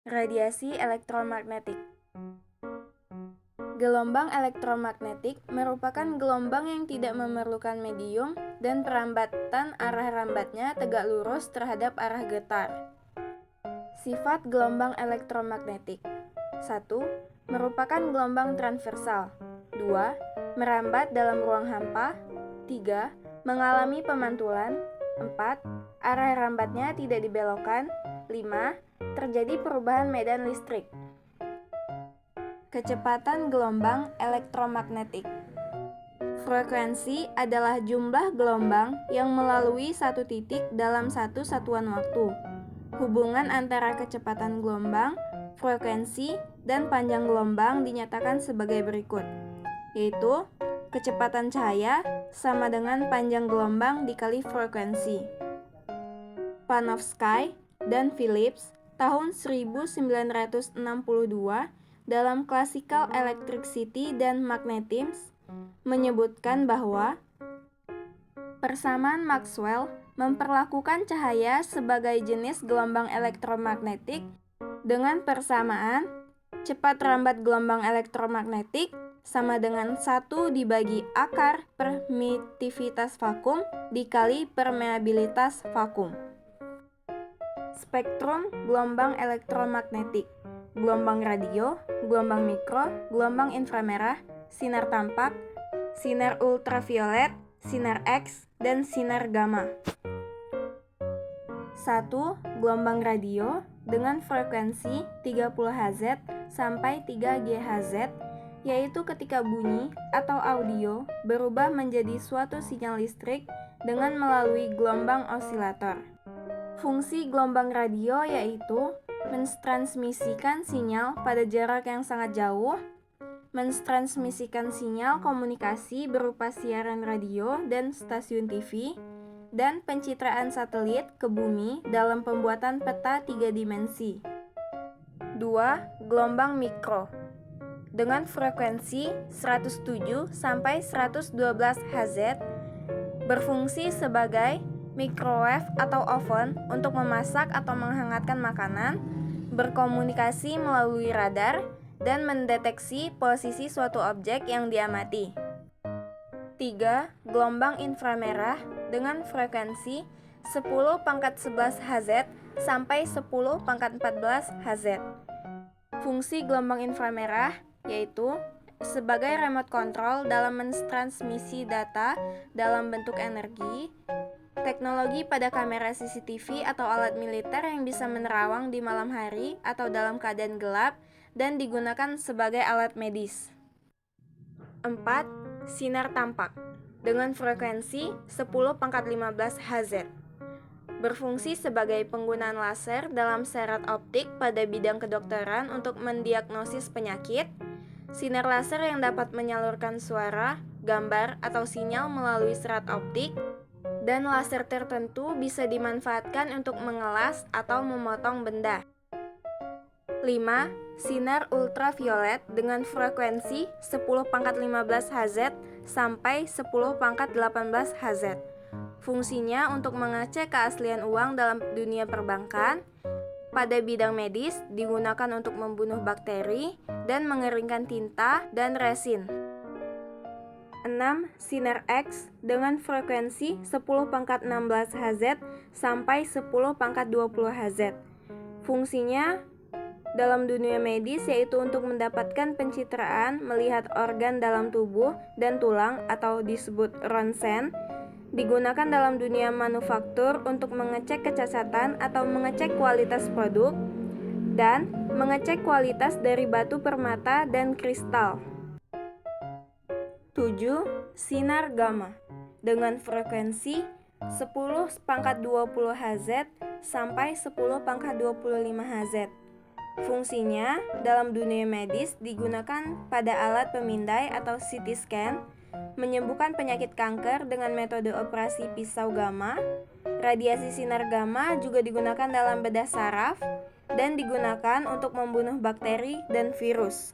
Radiasi elektromagnetik. Gelombang elektromagnetik merupakan gelombang yang tidak memerlukan medium dan perambatan arah rambatnya tegak lurus terhadap arah getar. Sifat gelombang elektromagnetik. 1. Merupakan gelombang transversal. 2. Merambat dalam ruang hampa. 3. Mengalami pemantulan. 4. Arah rambatnya tidak dibelokkan. 5. Terjadi perubahan medan listrik. Kecepatan gelombang elektromagnetik. Frekuensi adalah jumlah gelombang yang melalui satu titik dalam satu satuan waktu. Hubungan antara kecepatan gelombang, frekuensi, dan panjang gelombang dinyatakan sebagai berikut, yaitu kecepatan cahaya sama dengan panjang gelombang dikali frekuensi. Panofsky dan Phillips tahun 1962 dalam Classical Electricity dan Magnetism menyebutkan bahwa persamaan Maxwell memperlakukan cahaya sebagai jenis gelombang elektromagnetik dengan persamaan cepat rambat gelombang elektromagnetik sama dengan 1 dibagi akar permitivitas vakum dikali permeabilitas vakum. Spektrum gelombang elektromagnetik. Gelombang radio, gelombang mikro, gelombang inframerah, sinar tampak, sinar ultraviolet, sinar X, dan sinar gamma. 1. Gelombang radio dengan frekuensi 30 Hz sampai 3 GHz, yaitu ketika bunyi atau audio berubah menjadi suatu sinyal listrik dengan melalui gelombang osilator. Fungsi gelombang radio yaitu mentransmisikan sinyal pada jarak yang sangat jauh, mentransmisikan sinyal komunikasi berupa siaran radio dan stasiun TV, dan pencitraan satelit ke bumi dalam pembuatan peta 3 dimensi. 2. Gelombang mikro dengan frekuensi 107 sampai 112 Hz berfungsi sebagai microwave atau oven untuk memasak atau menghangatkan makanan, berkomunikasi melalui radar, dan mendeteksi posisi suatu objek yang diamati. 3. Gelombang inframerah dengan frekuensi 10⁻11 Hz sampai 10⁻14 Hz. Fungsi gelombang inframerah yaitu sebagai remote control dalam mentransmisi data dalam bentuk energi, teknologi pada kamera CCTV atau alat militer yang bisa menerawang di malam hari atau dalam keadaan gelap dan digunakan sebagai alat medis. 4. Sinar tampak dengan frekuensi 10⁻15 Hz. Berfungsi sebagai penggunaan laser dalam serat optik pada bidang kedokteran untuk mendiagnosis penyakit. Sinar laser yang dapat menyalurkan suara, gambar, atau sinyal melalui serat optik, dan laser tertentu bisa dimanfaatkan untuk mengelas atau memotong benda. 5. Sinar ultraviolet dengan frekuensi 10⁻15 Hz sampai 10⁻18 Hz. Fungsinya untuk mengecek keaslian uang dalam dunia perbankan. Pada bidang medis digunakan untuk membunuh bakteri dan mengeringkan tinta dan resin. 6. Sinar X dengan frekuensi 10⁻16 Hz sampai 10⁻20 Hz. Fungsinya dalam dunia medis yaitu untuk mendapatkan pencitraan melihat organ dalam tubuh dan tulang atau disebut ronsen. Digunakan dalam dunia manufaktur untuk mengecek kecacatan atau mengecek kualitas produk dan mengecek kualitas dari batu permata dan kristal. 7. Sinar gamma dengan frekuensi 10⁻20 Hz sampai 10⁻25 Hz. Fungsinya dalam dunia medis digunakan pada alat pemindai atau CT scan, menyembuhkan penyakit kanker dengan metode operasi pisau gamma. Radiasi sinar gamma juga digunakan dalam bedah saraf dan digunakan untuk membunuh bakteri dan virus.